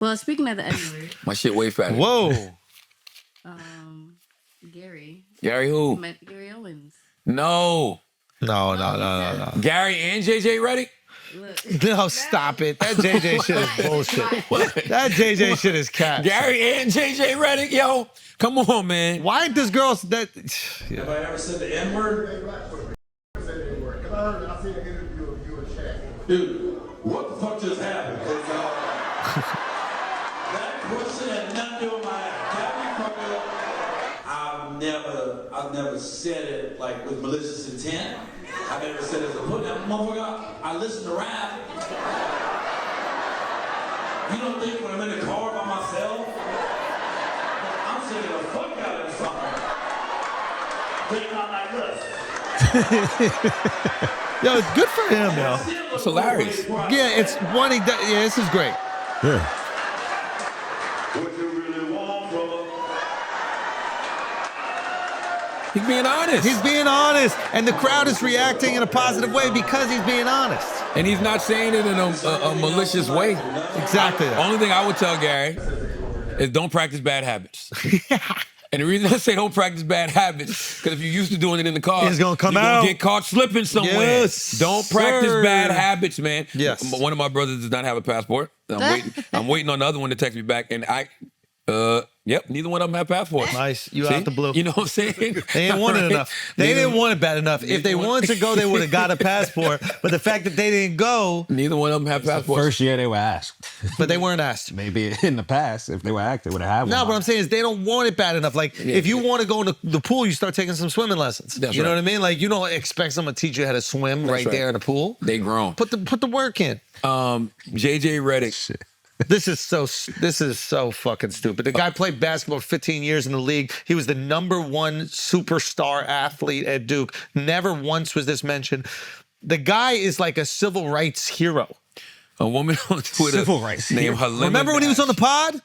Well, speaking of the N-word, My shit way fatter. Whoa. Gary. Gary who? Gary Owens. No. No. Gary and JJ Redick? Look. No, stop it. That JJ shit is bullshit. That JJ shit is cat. Gary and JJ Redick, yo. Come on, man. Why ain't this girl that? Have I ever said the N-word? Dude, what the fuck just happened? Because that question had nothing to do with my I've never said it like with malicious intent. I've never said it as a put down. Motherfucker, I listen to rap. You don't think when I'm in the car by myself, I'm singing the fuck out of something. Think not like this. Yo, it's good for him, though. It's hilarious. Yeah, it's one. Yeah, this is great. Yeah. What you really want, brother? He's being honest. He's being honest, and the crowd is reacting in a positive way because he's being honest. And he's not saying it in a malicious way. Exactly. Only thing I would tell Gary is don't practice bad habits. And the reason I say don't practice bad habits, because if you're used to doing it in the car, it's gonna come you're out. Gonna get caught slipping somewhere. Yes, don't practice sir. bad habits, man. Yes. One of my brothers does not have a passport. I'm waiting on the other one to text me back, and neither one of them have passports. Nice. You See? out the blue. You know what I'm saying? They didn't want it enough. They didn't want it bad enough. If they wanted to go, they would have got a passport. But the fact that they didn't go, neither one of them have passports. First year they were asked. but they weren't asked. Maybe in the past, if they were asked, they would have had one. No, what I'm saying is they don't want it bad enough. Like, if you want to go in the pool, you start taking some swimming lessons. That's you know right. what I mean? Like, you don't expect someone to teach you how to swim right there in the pool. They grown. Put the work in. JJ Redick. This is so fucking stupid. The guy played basketball for 15 years in the league. He was the #1 superstar athlete at Duke. Never once was this mentioned. The guy is like a civil rights hero. A woman on Twitter Civil rights named Halima. Remember when he was on the Nash. pod?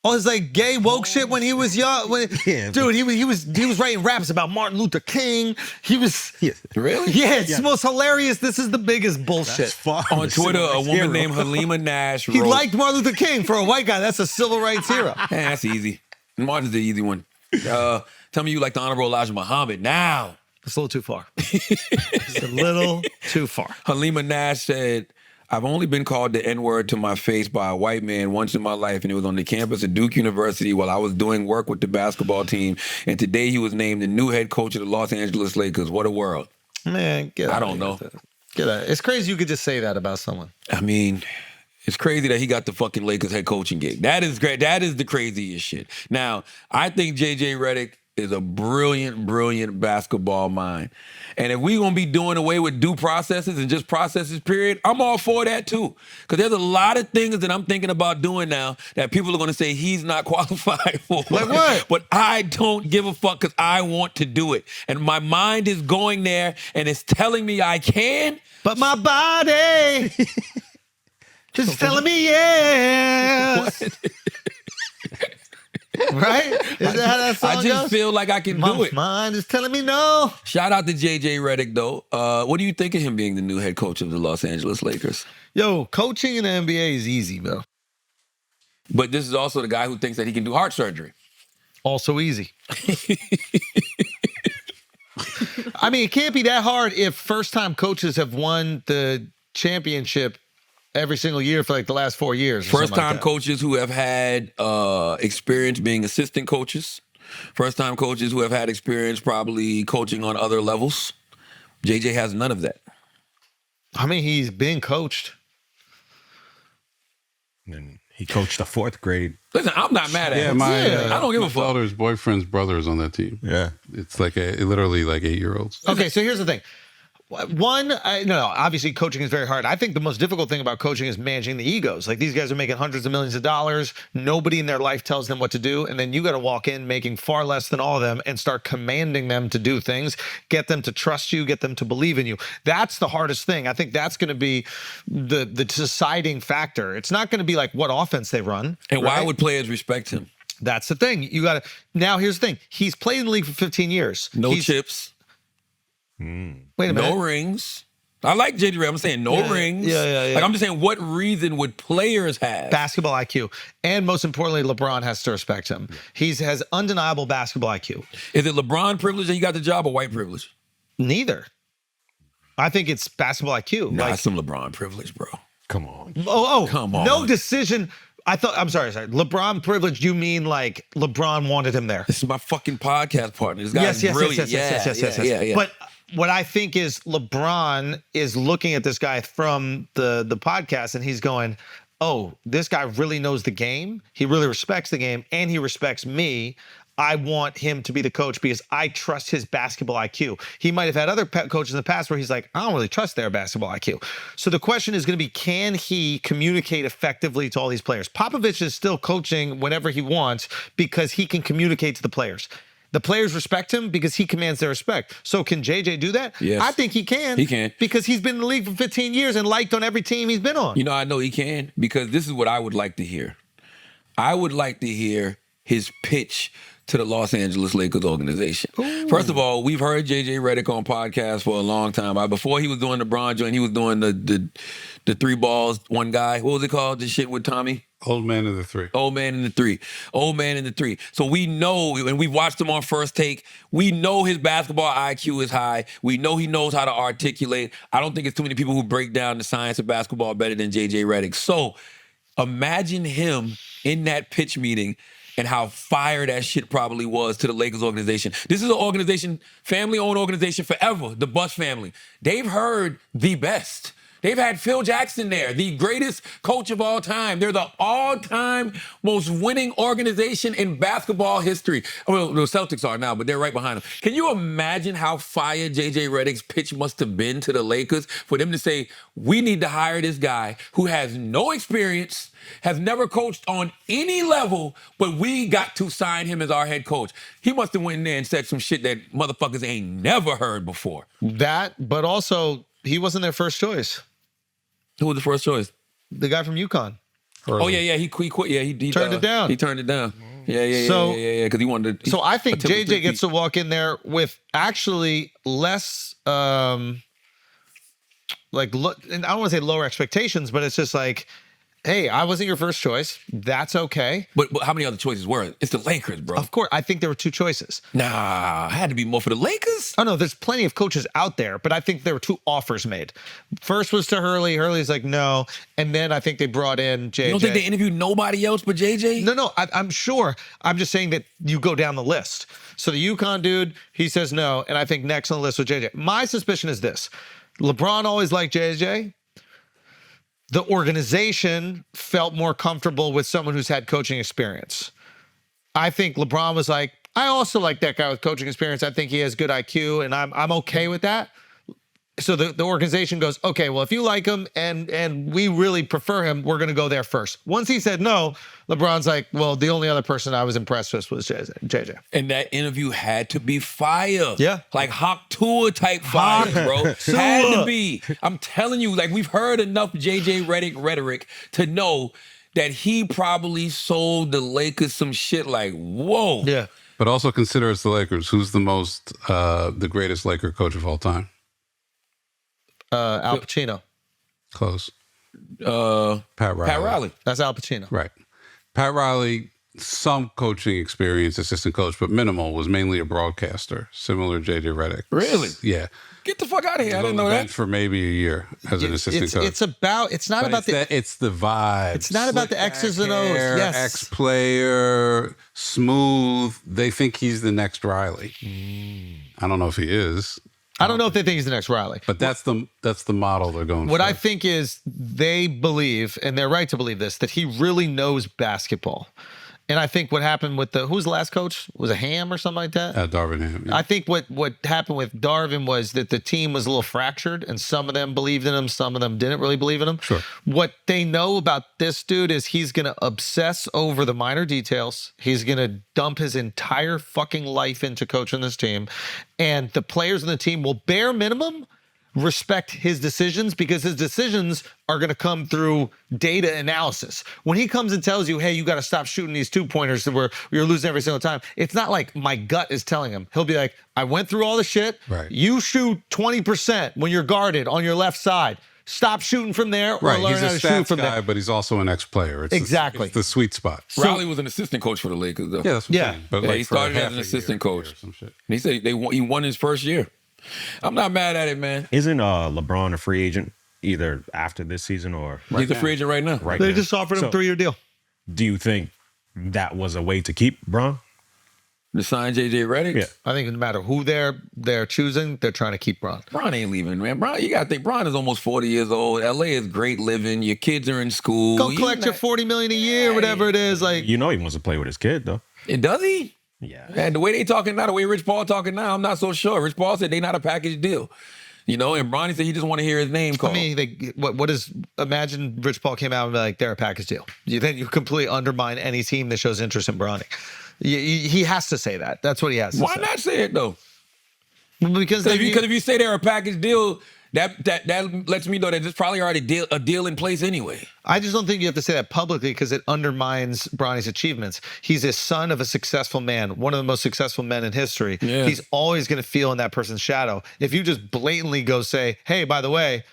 All his like gay woke shit when he was young. Yeah. Dude, he was writing raps about Martin Luther King. He was Really? Yeah, it's the most hilarious. This is the biggest bullshit. On Twitter, a woman named Halima Nash He wrote, liked Martin Luther King. For a white guy, that's a civil rights hero. that's easy. Martin's the easy one. Tell me you like the Honorable Elijah Muhammad now. It's a little too far. It's a little too far. Halima Nash said, I've only been called the N-word to my face by a white man once in my life, and it was on the campus of Duke University while I was doing work with the basketball team. And today he was named the new head coach of the Los Angeles Lakers. What a world. Man, get out. I don't know. Get out. It's crazy you could just say that about someone. I mean, it's crazy that he got the fucking Lakers head coaching gig. That is great. That is the craziest shit. Now, I think JJ Redick is a brilliant basketball mind. And if we're going to be doing away with due processes and just processes, period, I'm all for that too. Because there's a lot of things that I'm thinking about doing now that people are going to say he's not qualified for. Like what? But I don't give a fuck because I want to do it. And my mind is going there and it's telling me I can. But my body just telling me yes. Right? Is that how that song I just goes? feel like I can My do it. mind is telling me no. Shout out to JJ Redick, though. What do you think of him being the new head coach of the Los Angeles Lakers? Yo, coaching in the NBA is easy, bro. But this is also the guy who thinks that he can do heart surgery. Also easy. I mean, it can't be that hard if first-time coaches have won the championship every single year for like the last 4 years. First-time coaches who have had experience being assistant coaches. First-time coaches who have had experience probably coaching on other levels. JJ has none of that. I mean, he's been coached. And he coached the 4th grade. Listen, I'm not mad at him. I don't give a fuck. My daughter's boyfriend's brother is on that team. Yeah. It's like literally like 8-year-olds. Okay, so here's the thing. One, obviously coaching is very hard. I think the most difficult thing about coaching is managing the egos. Like these guys are making hundreds of millions of dollars. Nobody in their life tells them what to do. And then you got to walk in making far less than all of them and start commanding them to do things, get them to trust you, get them to believe in you. That's the hardest thing. I think that's going to be the deciding factor. It's not going to be like what offense they run. And why would players respect him? That's the thing. You got to, now here's the thing. He's played in the league for 15 years. No chips. Wait a minute. No rings. I like JJ Redick. I'm saying no rings. Yeah. Like I'm just saying, what reason would players have? Basketball IQ. And most importantly, LeBron has to respect him. He has undeniable basketball IQ. Is it LeBron privilege that he got the job or white privilege? Neither. I think it's basketball IQ. Nah, it's some LeBron privilege, bro. Come on. Come on. No decision. I'm sorry. LeBron privilege, you mean like LeBron wanted him there? This is my fucking podcast partner. This guy's brilliant. Yes. But what I think is LeBron is looking at this guy from the podcast and he's going, oh, this guy really knows the game. He really respects the game and he respects me. I want him to be the coach because I trust his basketball IQ. He might have had other coaches in the past where he's like, I don't really trust their basketball IQ. So the question is going to be, can he communicate effectively to all these players? Popovich is still coaching whenever he wants because he can communicate to the players. The players respect him because he commands their respect. So can JJ do that? Yes. I think he can. He can. Because he's been in the league for 15 years and liked on every team he's been on. You know, I know he can because this is what I would like to hear. I would like to hear his pitch to the Los Angeles Lakers organization. Ooh. First of all, we've heard JJ Redick on podcasts for a long time. Before he was doing the LeBron joint, he was doing the three balls, one guy. What was it called? The shit with Tommy? Old man in the three. Old man in the three. Old man in the three. So we know, and we've watched him on First Take, we know his basketball IQ is high. We know he knows how to articulate. I don't think it's too many people who break down the science of basketball better than JJ Redick. So imagine him in that pitch meeting and how fire that shit probably was to the Lakers organization. This is an organization, family-owned organization forever, the Buss family. They've heard the best. They've had Phil Jackson there, the greatest coach of all time. They're the all-time most winning organization in basketball history. Well, the Celtics are now, but they're right behind them. Can you imagine how fire JJ Redick's pitch must have been to the Lakers for them to say, we need to hire this guy who has no experience, has never coached on any level, but we got to sign him as our head coach. He must have went in there and said some shit that motherfuckers ain't never heard before. That, but also, he wasn't their first choice. Who was the first choice? The guy from UConn. Oh, yeah, he quit. Yeah, he turned it down. He turned it down. Yeah, because he wanted to. So I think JJ gets to walk in there with actually less, and I don't want to say lower expectations, but it's just like, hey, I wasn't your first choice. That's okay. But how many other choices were? It's the Lakers, bro. Of course. I think there were two choices. Nah, it had to be more for the Lakers. Oh, no, there's plenty of coaches out there, but I think there were two offers made. First was to Hurley. Hurley's like, no. And then I think they brought in JJ. You don't think they interviewed nobody else but JJ? No, I'm sure. I'm just saying that you go down the list. So the UConn dude, he says no, and I think next on the list was JJ. My suspicion is this. LeBron always liked JJ. The organization felt more comfortable with someone who's had coaching experience. I think LeBron was like, I also like that guy with coaching experience. I think he has good IQ, and I'm okay with that. So the organization goes, okay, well, if you like him and we really prefer him, we're going to go there first. Once he said no, LeBron's like, well, the only other person I was impressed with was JJ. And that interview had to be fire. Yeah. Like Hawk Tour type fire, bro. Had to be. I'm telling you, like we've heard enough JJ Redick rhetoric to know that he probably sold the Lakers some shit like, whoa. Yeah. But also consider it's the Lakers. Who's the greatest Laker coach of all time? Al Pacino. Close. Pat Riley. That's Al Pacino. Right. Pat Riley, some coaching experience, assistant coach, but minimal, was mainly a broadcaster, similar to JJ Redick. Really? Yeah. Get the fuck out of here. I didn't know On the that. bench for maybe a year as an assistant coach. It's not But about it's the vibe. It's not about the X's and O's. Hair, Yes. Ex-player, smooth. They think he's the next Riley. I don't know if he is. I don't know if they think he's the next Riley. But that's the model they're going for. What I think is they believe, and they're right to believe this, that he really knows basketball. And I think what happened with who's the last coach? Was it Ham or something like that? Darvin Ham. Yeah. I think what happened with Darvin was that the team was a little fractured, and some of them believed in him, some of them didn't really believe in him. Sure. What they know about this dude is he's going to obsess over the minor details. He's going to dump his entire fucking life into coaching this team, and the players on the team will bare minimum respect his decisions because his decisions are going to come through data analysis. When he comes and tells you, hey, you got to stop shooting these 2-pointers where you're losing every single time, it's not like my gut is telling him. He'll be like, I went through all the shit. Right. You shoot 20% when you're guarded on your left side. Stop shooting from there or Right, learn he's how a to shoot stats from guy, there. but he's also an ex-player. It's Exactly. it's the sweet spot. Riley was an assistant coach for the Lakers, though. Yeah, that's what Yeah. I'm saying. But Yeah, like he for started as half an a assistant year coach. or some shit. And he said he won his first year. I'm not mad at it, man. Isn't LeBron a free agent either after this season or He's a free agent right now. right They now? just offered him So, a 3-year deal. Do you think that was a way to keep Bron? To sign JJ Redick? Yeah. I think no matter who they're choosing, they're trying to keep Bron. Bron ain't leaving, man. Bron, you gotta think Bron is almost 40 years old. LA is great living. Your kids are in school. Go He's collect your not- $40 million a year, whatever it is. Like, You know he wants to play with his kid though. Does he? Yeah. And the way they talking now, the way Rich Paul talking now, I'm not so sure. Rich Paul said they not a package deal. And Bronny said he just want to hear his name called. I mean, what is? Imagine Rich Paul came out and be like, they're a package deal. You think you completely undermine any team that shows interest in Bronny? He has to say that. That's what he has to Why say. not say it though? Because Because if you say they're a package deal, that lets me know that there's probably already a deal in place anyway. I just don't think you have to say that publicly because it undermines Bronny's achievements. He's a son of a successful man, one of the most successful men in history. Yeah. He's always going to feel in that person's shadow. If you just blatantly go say, hey, by the way,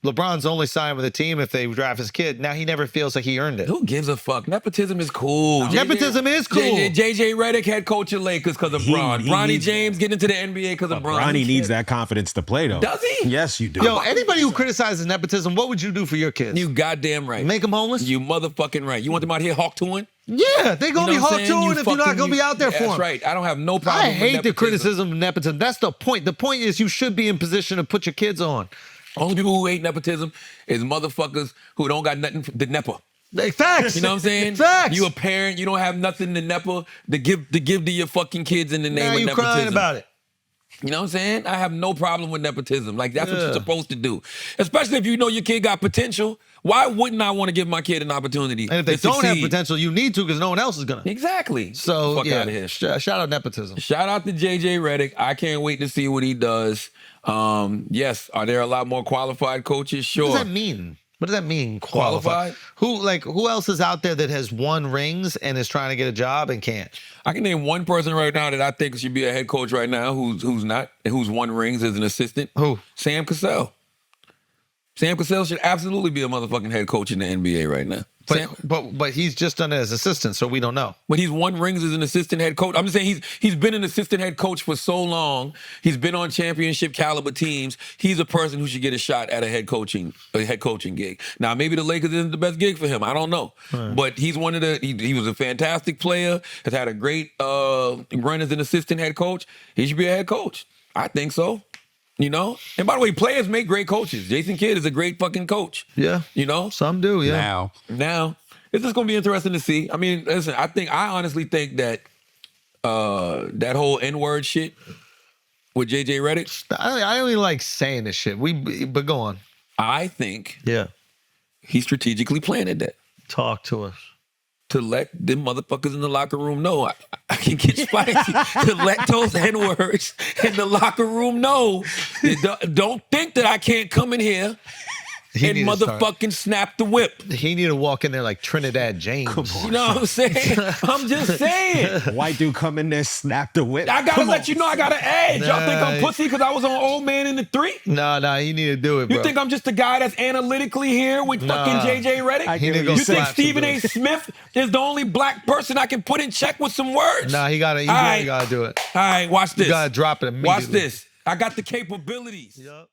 LeBron's only signed with a team if they draft his kid. Now he never feels like he earned it. Who gives a fuck? Nepotism is cool. Nepotism is cool. JJ Redick head coach of Lakers because of Bron. he Bronny needs James getting into the NBA because of Bron. Bronny needs that confidence to play though. Does he? Yes, you do. Yo, anybody who criticizes nepotism, what would you do for your kids? You goddamn right. Make them homeless? You motherfucking right. You want them out here hawk touring? Yeah, they gonna be hawk You touring if you're not fucking- gonna be out there for That's them. right. I don't have no problem I with hate the nepotism. criticism of nepotism. That's the point. The point is you should be in position to put your kids on. Only people who hate nepotism is motherfuckers who don't got nothing to nepo. Like, facts. You know what I'm saying? Facts. You a parent, you don't have nothing to nepo to give to your fucking kids in the name now of you nepotism. crying about it. You know what I'm saying? I have no problem with nepotism. Like, that's what Yeah. you're supposed to do. Especially if you know your kid got potential. Why wouldn't I want to give my kid an opportunity? And if they to don't have succeed? potential, you need to because no one else is gonna. Exactly. So Fuck yeah, out of here. shout out nepotism. Shout out to JJ Redick. I can't wait to see what he does. Yes, are there a lot more qualified coaches? Sure. What does that mean? What does that mean? Qualified? Who else is out there that has won rings and is trying to get a job and can't? I can name one person right now that I think should be a head coach right now who's won rings as an assistant. Who? Sam Cassell. Sam Cassell should absolutely be a motherfucking head coach in the NBA right now. But he's just done it as assistant, so we don't know. But he's won rings as an assistant head coach. I'm just saying he's been an assistant head coach for so long. He's been on championship caliber teams. He's a person who should get a shot at a head coaching gig. Now maybe the Lakers isn't the best gig for him. I don't know. But he's one of the. He was a fantastic player. Has had a great run as an assistant head coach. He should be a head coach. I think so. And by the way, players make great coaches. Jason Kidd is a great fucking coach. Yeah. Some do, yeah. Now, it's just gonna be interesting to see. I mean, listen, I honestly think that that whole N-word shit with JJ Redick, I don't even like saying this shit. But go on. I think Yeah. he strategically planted that Talk to us. to let them motherfuckers in the locker room know I can get spicy. To let those N-words in the locker room know that don't think that I can't come in here He and need to start- motherfucking snap the whip. He need to walk in there like Trinidad James. You know what I'm saying? I'm just saying. White dude come in there, snap the whip. I gotta let you know I got an edge. Y'all think I'm Nah. pussy because I was on Old Man in the 3? No, he need to do it, bro. You think I'm just a guy that's analytically here with Nah. fucking JJ Redick? He need to go You think slap Stephen A. some Smith is the only black person I can put in check with some words? Nah, he gotta All right. do it. All right, watch this. You gotta drop it immediately. Watch this. I got the capabilities. Yup.